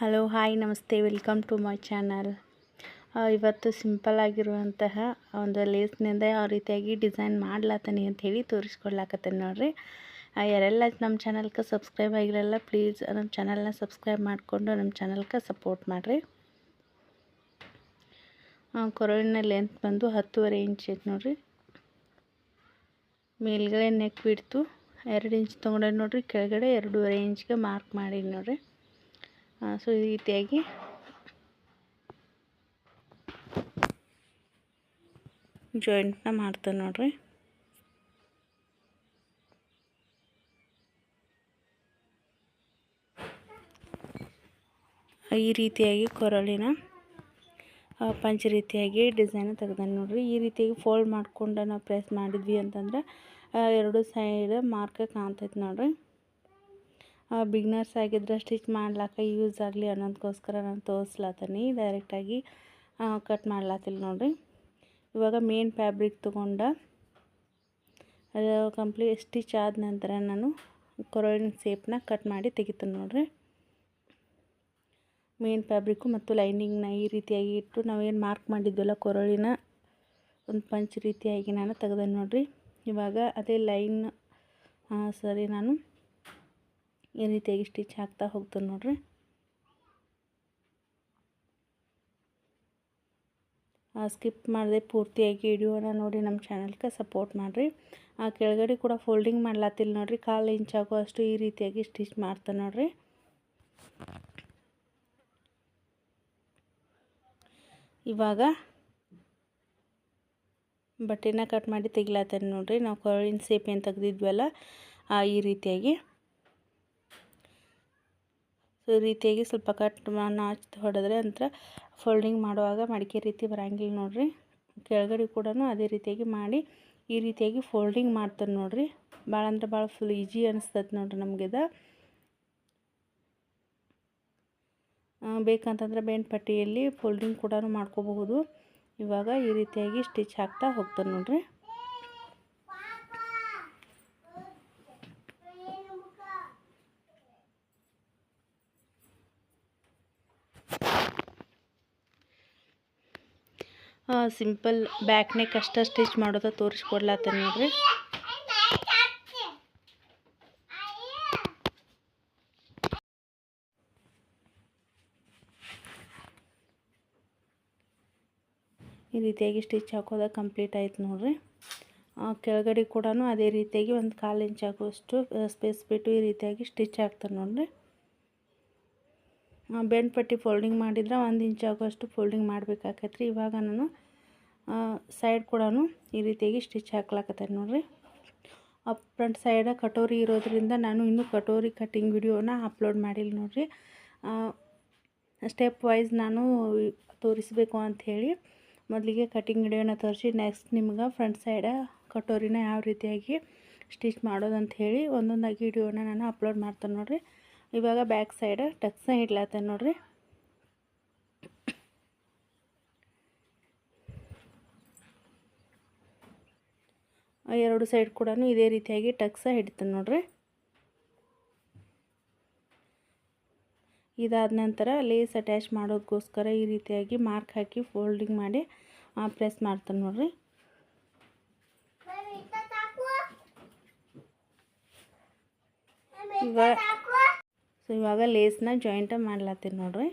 Hello hi ನಮಸ್ತೆ welcome to my channel. ಇವತ್ತು simple ಆಗಿರುವಂತಹ ಒಂದು ಲೇಸ್ನಿಂದ ಯಾವ ರೀತಿಯಾಗಿ ಡಿಸೈನ್ ಮಾಡ್ಲತ್ತೀನಿ ಅಂತ ಹೇಳಿ ತೋರಿಸ್ಕೊಡ್ಲಾಕತ್ತೀನಿ ನೋಡ್ರಿ. ಯಾರೆಲ್ಲ ನಮ್ಮ ಚಾನಲ್ಗೆ ಸಬ್ಸ್ಕ್ರೈಬ್ ಆಗಿರಲ್ಲ ಪ್ಲೀಸ್ ನಮ್ಮ ಚಾನಲ್ನ ಸಬ್ಸ್ಕ್ರೈಬ್ ಮಾಡಿಕೊಂಡು ನಮ್ಮ ಚಾನಲ್ಗೆ ಸಪೋರ್ಟ್ ಮಾಡಿರಿ. ಕೊರಳಿನ ಲೆಂತ್ ಬಂದು 10.5 ಇಂಚ್ ಐತೆ ನೋಡ್ರಿ. ಮೇಲ್ಗಡೆ ನೆಕ್ ಬಿಡ್ತು 2 ಇಂಚ್ ತೊಗೊಂಡೆ ನೋಡ್ರಿ. ಕೆಳಗಡೆ 2.5 ಇಂಚ್ಗೆ ಮಾರ್ಕ್ ಮಾಡಿ ನೋಡ್ರಿ. ಸೊ ಈ ರೀತಿಯಾಗಿ ಜಾಯಿಂಟ್ನ ಮಾಡ್ತೇನೆ ನೋಡ್ರಿ. ಈ ರೀತಿಯಾಗಿ ಕೊರಳಿನ ಪಂಚ್ ರೀತಿಯಾಗಿ ಡಿಸೈನ್ ತೆಗ್ದಾನೆ ನೋಡ್ರಿ. ಈ ರೀತಿಯಾಗಿ ಫೋಲ್ಡ್ ಮಾಡ್ಕೊಂಡು ನಾವು ಪ್ರೆಸ್ ಮಾಡಿದ್ವಿ ಅಂತಂದ್ರೆ ಎರಡು ಸೈಡ್ ಮಾರ್ಕ್ ಕಾಣ್ತೈತೆ ನೋಡ್ರಿ. ಬಿಗ್ನರ್ಸ್ ಆಗಿದ್ರೆ ಸ್ಟಿಚ್ ಮಾಡ್ಲಿಕ್ಕೆ ಯೂಸ್ ಆಗಲಿ ಅನ್ನೋದಕ್ಕೋಸ್ಕರ ನಾನು ತೋರಿಸ್ಲತ್ತೀನಿ. ಡೈರೆಕ್ಟಾಗಿ ಕಟ್ ಮಾಡ್ಲತ್ತಿಲ್ಲ ನೋಡ್ರಿ. ಇವಾಗ ಮೇನ್ ಫ್ಯಾಬ್ರಿಕ್ ತೊಗೊಂಡು ಅದು ಕಂಪ್ಲೀಟ್ ಸ್ಟಿಚ್ ಆದ ನಂತರ ನಾನು ಕೊರಳಿನ ಶೇಪ್ನ ಕಟ್ ಮಾಡಿ ತೆಗಿತೀನಿ ನೋಡ್ರಿ. ಮೇನ್ ಫ್ಯಾಬ್ರಿಕ್ಕು ಮತ್ತು ಲೈನಿಂಗ್ನ ಈ ರೀತಿಯಾಗಿ ಇಟ್ಟು ನಾವೇನು ಮಾರ್ಕ್ ಮಾಡಿದ್ವಲ್ಲ ಕೊರಳಿನ ಒಂದು ಪಂಚ್ ರೀತಿಯಾಗಿ ನಾನು ತೆಗ್ದೆ ನೋಡ್ರಿ. ಇವಾಗ ಅದೇ ಲೈನ್ ಸರಿ ನಾನು ಈ ರೀತಿಯಾಗಿ ಸ್ಟಿಚ್ ಹಾಕ್ತಾ ಹೋಗ್ತೇನೆ ನೋಡ್ರಿ. ಸ್ಕಿಪ್ ಮಾಡಿದೆ ಪೂರ್ತಿಯಾಗಿ ವಿಡಿಯೋನ ನೋಡಿ ನಮ್ಮ ಚಾನಲ್ಗೆ ಸಪೋರ್ಟ್ ಮಾಡಿರಿ. ಕೆಳಗಡೆ ಕೂಡ ಫೋಲ್ಡಿಂಗ್ ಮಾಡ್ಲತ್ತಿಲ್ಲ ನೋಡ್ರಿ. 1/4 ಇಂಚ್ ಆಗುವಷ್ಟು ಈ ರೀತಿಯಾಗಿ ಸ್ಟಿಚ್ ಮಾಡ್ತೇನೆ ನೋಡ್ರಿ. ಇವಾಗ ಬಟ್ಟೆನ ಕಟ್ ಮಾಡಿ ತೆಗಿಲತ್ತೇನೆ ನೋಡ್ರಿ. ನಾವು ಕೊರಳಿನ ಶೇಪ್ ಏನು ತೆಗ್ದಿದ್ವಲ್ಲ ಈ ರೀತಿಯಾಗಿ ಸೊ ಈ ರೀತಿಯಾಗಿ ಸ್ವಲ್ಪ ಕಟ್ ನಾಚ್ ಹೊಡೆದ್ರೆ ನಂತರ ಫೋಲ್ಡಿಂಗ್ ಮಾಡುವಾಗ ಮಡಿಕೆ ರೀತಿ ಬರಂಗಿಲ್ಲ ನೋಡ್ರಿ. ಕೆಳಗಡೆ ಕೂಡ ಅದೇ ರೀತಿಯಾಗಿ ಮಾಡಿ ಈ ರೀತಿಯಾಗಿ ಫೋಲ್ಡಿಂಗ್ ಮಾಡ್ತಾರೆ ನೋಡ್ರಿ. ಭಾಳ ಅಂದ್ರೆ ಭಾಳ ಫುಲ್ ಈಜಿ ಅನಿಸ್ತದೆ ನೋಡ್ರಿ ನಮಗೆ ಇದು. ಬೇಕಂತಂದ್ರೆ ಬೇನ್ ಪಟ್ಟಿಯಲ್ಲಿ ಫೋಲ್ಡಿಂಗ್ ಕೂಡ ಮಾಡ್ಕೋಬಹುದು. ಇವಾಗ ಈ ರೀತಿಯಾಗಿ ಸ್ಟಿಚ್ ಹಾಕ್ತಾ ಹೋಗ್ತಾರೆ ನೋಡ್ರಿ. ಸಿಂಪಲ್ ಬ್ಯಾಕ್ ನೆಕ್ ಅಷ್ಟೇ ಸ್ಟಿಚ್ ಮಾಡೋದು ತೋರಿಸ್ಕೊಡ್ಲತ್ತೇನೆ ನೋಡ್ರಿ. ಈ ರೀತಿಯಾಗಿ ಸ್ಟಿಚ್ ಹಾಕೋದ ಕಂಪ್ಲೀಟ್ ಆಯ್ತು ನೋಡ್ರಿ. ಕೆಳಗಡೆ ಕೂಡ ಅದೇ ರೀತಿಯಾಗಿ ಒಂದು 1/4 ಇಂಚ್ ಆಗುವಷ್ಟು ಸ್ಪೇಸ್ ಬಿಟ್ಟು ಈ ರೀತಿಯಾಗಿ ಸ್ಟಿಚ್ ಹಾಕ್ತಾರೆ ನೋಡ್ರಿ. ಬೆಂಡ್ ಪಟ್ಟಿ ಫೋಲ್ಡಿಂಗ್ ಮಾಡಿದ್ರೆ 1 ಇಂಚ್ ಆಗುವಷ್ಟು ಫೋಲ್ಡಿಂಗ್ ಮಾಡಬೇಕಾಗತ್ರಿ. ಇವಾಗ ನಾನು ಸೈಡ್ ಕೂಡ ಈ ರೀತಿಯಾಗಿ ಸ್ಟಿಚ್ ಹಾಕ್ಲಾಕತ್ತೇನೆ ನೋಡ್ರಿ. ಫ್ರಂಟ್ ಸೈಡ್ ಕಟೋರಿ ಇರೋದ್ರಿಂದ ನಾನು ಇನ್ನೂ ಕಟೋರಿ ಕಟ್ಟಿಂಗ್ ವಿಡಿಯೋನ ಅಪ್ಲೋಡ್ ಮಾಡಿಲ್ಲ ನೋಡ್ರಿ. ಸ್ಟೆಪ್ ವೈಸ್ ನಾನು ತೋರಿಸಬೇಕು ಅಂಥೇಳಿ ಮೊದಲಿಗೆ ಕಟ್ಟಿಂಗ್ ವಿಡಿಯೋನ ತೋರಿಸಿ ನೆಕ್ಸ್ಟ್ ನಿಮ್ಗೆ ಫ್ರಂಟ್ ಸೈಡ ಕಟೋರಿನ ಯಾವ ರೀತಿಯಾಗಿ ಸ್ಟಿಚ್ ಮಾಡೋದಂತ ಹೇಳಿ ಒಂದೊಂದಾಗಿ ವಿಡಿಯೋನ ನಾನು ಅಪ್ಲೋಡ್ ಮಾಡ್ತೇನೆ ನೋಡ್ರಿ. ಇವಾಗ ಬ್ಯಾಕ್ ಸೈಡ್ ಟಕ್ಸ್ನ ಇಡ್ಲತ್ತೇನೆ ನೋಡ್ರಿ. ಎರಡು ಸೈಡ್ ಕೂಡ ಇದೇ ರೀತಿಯಾಗಿ ಟಕ್ಸ ಹಿಡ್ತೇನೆ ನೋಡ್ರಿ. ಇದಾದ ನಂತರ ಲೇಸ್ ಅಟ್ಯಾಚ್ ಮಾಡೋದಕ್ಕೋಸ್ಕರ ಈ ರೀತಿಯಾಗಿ ಮಾರ್ಕ್ ಹಾಕಿ ಫೋಲ್ಡಿಂಗ್ ಮಾಡಿ ಪ್ರೆಸ್ ಮಾಡ್ತೇನೆ ನೋಡ್ರಿ. ಇವಾಗ ಲೇಸ್ನ ಜಾಯಿಂಟ್ ಮಾಡ್ಲತ್ತೀನಿ ನೋಡ್ರಿ.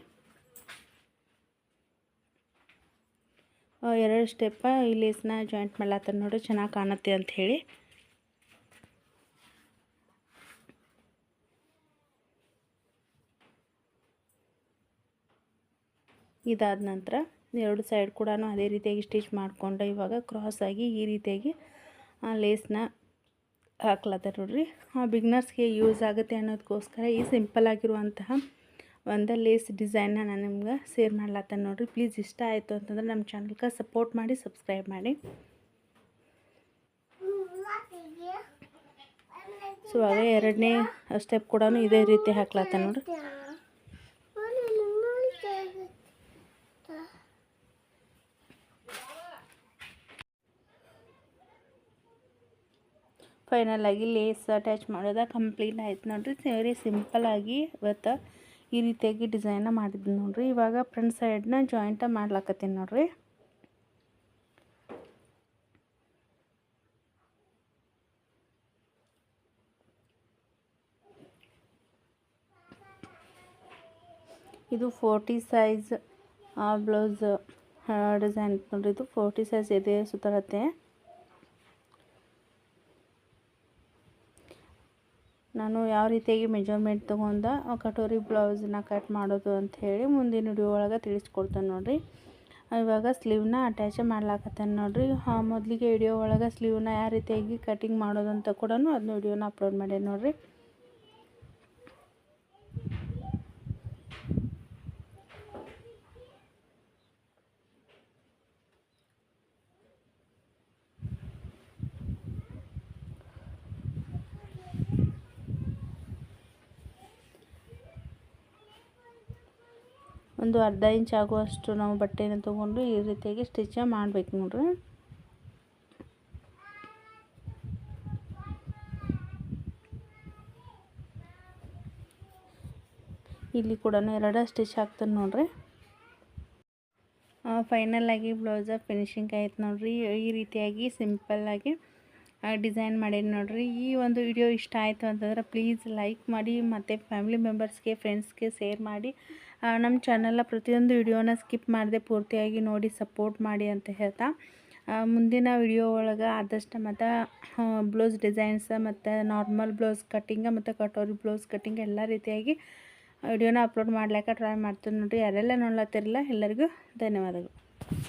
2 ಸ್ಟೆಪ್ಪ ಈ ಲೇಸ್ನ ಜಾಯಿಂಟ್ ಮಾಡ್ಲತ್ತೀನಿ ನೋಡ್ರಿ, ಚೆನ್ನಾಗಿ ಕಾಣುತ್ತೆ ಅಂತ ಹೇಳಿ. ಇದಾದ ನಂತರ ಎರಡು ಸೈಡ್ ಕೂಡ ಅದೇ ರೀತಿಯಾಗಿ ಸ್ಟಿಚ್ ಮಾಡಿಕೊಂಡು ಇವಾಗ ಕ್ರಾಸ್ ಆಗಿ ಈ ರೀತಿಯಾಗಿ ಲೇಸ್ನ ಹಾಕ್ಲತ್ತಾರೆ ನೋಡ್ರಿ. ಬಿಗ್ನರ್ಸ್ಗೆ ಯೂಸ್ ಆಗುತ್ತೆ ಅನ್ನೋದಕ್ಕೋಸ್ಕರ ಈ ಸಿಂಪಲ್ ಆಗಿರುವಂತಹ ಒಂದು ಲೇಸ್ ಡಿಸೈನ್ನ ನಾನು ನಿಮ್ಗೆ ಶೇರ್ ಮಾಡ್ಲತ್ತೇನೆ ನೋಡ್ರಿ. ಪ್ಲೀಸ್ ಇಷ್ಟ ಆಯಿತು ಅಂತಂದ್ರೆ ನಮ್ಮ ಚಾನಲ್ಗೆ ಸಪೋರ್ಟ್ ಮಾಡಿ ಸಬ್ಸ್ಕ್ರೈಬ್ ಮಾಡಿ. ಸೊ ಇವಾಗ ಎರಡನೇ ಸ್ಟೆಪ್ ಕೂಡ ಇದೇ ರೀತಿ ಹಾಕ್ಲತ್ತ ನೋಡ್ರಿ. ಫೈನಲ್ ಆಗಿ ಲೇಸ್ ಅಟ್ಯಾಚ್ ಮಾಡೋದು ಕಂಪ್ಲೀಟ್ ಆಯ್ತು ನೋಡ್ರಿ. ವೆರಿ ಸಿಂಪಲ್ ಆಗಿ ಇವತ್ತು ಈ ರೀತಿಯಾಗಿ ಡಿಸೈನ್ನ ಮಾಡಿದ್ದು ನೋಡಿರಿ. ಇವಾಗ ಫ್ರಂಟ್ ಸೈಡ್ನ ಜಾಯಿಂಟ ಮಾಡ್ಲಾಕತ್ತೀನಿ ನೋಡಿರಿ. ಇದು 40 ಸೈಜ್ ಬ್ಲೌಸ್ ಡಿಸೈನ್ ನೋಡಿರಿ. ಇದು 40 ಸೈಜ್ ಇದೆ ಸುತ್ತಳತೆ. ನಾನು ಯಾವ ರೀತಿಯಾಗಿ ಮೆಜರ್ಮೆಂಟ್ ತೊಗೊಂಡು ಕಟೋರಿ ಬ್ಲೌಸನ್ನ ಕಟ್ ಮಾಡೋದು ಅಂಥೇಳಿ ಮುಂದಿನ ವಿಡಿಯೋ ಒಳಗೆ ತಿಳಿಸ್ಕೊಡ್ತೇನೆ ನೋಡಿರಿ. ಇವಾಗ ಸ್ಲೀವ್ನ ಅಟ್ಯಾಚ್ ಮಾಡ್ಲಾಕತ್ತೇನೆ ನೋಡಿರಿ. ಮೊದಲಿಗೆ ವಿಡಿಯೋ ಒಳಗೆ ಸ್ಲೀವ್ನ ಯಾವ ರೀತಿಯಾಗಿ ಕಟಿಂಗ್ ಮಾಡೋದು ಅಂತ ಕೂಡ ಅದನ್ನ ವಿಡಿಯೋನ ಅಪ್ಲೋಡ್ ಮಾಡೇನಿ ನೋಡಿರಿ. ಒಂದು ಅರ್ಧ ಇಂಚ್ ಆಗುವಷ್ಟು ನಾವು ಬಟ್ಟೆನ ತೊಗೊಂಡು ಈ ರೀತಿಯಾಗಿ ಸ್ಟಿಚ್ ಮಾಡಬೇಕು ನೋಡ್ರಿ. ಇಲ್ಲಿ ಕೂಡ 2 ಸ್ಟಿಚ್ ಹಾಕ್ತೀನಿ ನೋಡ್ರಿ. ಫೈನಲ್ ಆಗಿ ಬ್ಲೌಸ್ ಫಿನಿಶಿಂಗ್ ಆಯ್ತು ನೋಡ್ರಿ. ಈ ರೀತಿಯಾಗಿ ಸಿಂಪಲ್ಲಾಗಿ ಡಿಸೈನ್ ಮಾಡೀನಿ ನೋಡ್ರಿ. ಈ ಒಂದು ವಿಡಿಯೋ ಇಷ್ಟ ಆಯಿತು ಅಂತಂದ್ರೆ ಪ್ಲೀಸ್ ಲೈಕ್ ಮಾಡಿ, ಮತ್ತು ಫ್ಯಾಮಿಲಿ ಮೆಂಬರ್ಸ್ಗೆ ಫ್ರೆಂಡ್ಸ್ಗೆ ಶೇರ್ ಮಾಡಿ. ನಮ್ಮ ಚಾನಲ್ನ ಪ್ರತಿಯೊಂದು ವಿಡಿಯೋನ ಸ್ಕಿಪ್ ಮಾಡದೆ ಪೂರ್ತಿಯಾಗಿ ನೋಡಿ ಸಪೋರ್ಟ್ ಮಾಡಿ ಅಂತ ಹೇಳ್ತಾ, ಮುಂದಿನ ವಿಡಿಯೋ ಒಳಗೆ ಆದಷ್ಟು ಮತ್ತು ಬ್ಲೌಸ್ ಡಿಸೈನ್ಸ್ ಮತ್ತು ನಾರ್ಮಲ್ ಬ್ಲೌಸ್ ಕಟ್ಟಿಂಗ ಮತ್ತು ಕಟೋರಿ ಬ್ಲೌಸ್ ಕಟ್ಟಿಂಗ್ ಎಲ್ಲ ರೀತಿಯಾಗಿ ವಿಡಿಯೋನ ಅಪ್ಲೋಡ್ ಮಾಡ್ಲಿಕ್ಕೆ ಟ್ರೈ ಮಾಡ್ತೀನಿ ನೋಡಿರಿ. ಯಾರೆಲ್ಲ ನೋಡ್ಲತ್ತಿರಲ್ಲ ಎಲ್ಲರಿಗೂ ಧನ್ಯವಾದಗಳು.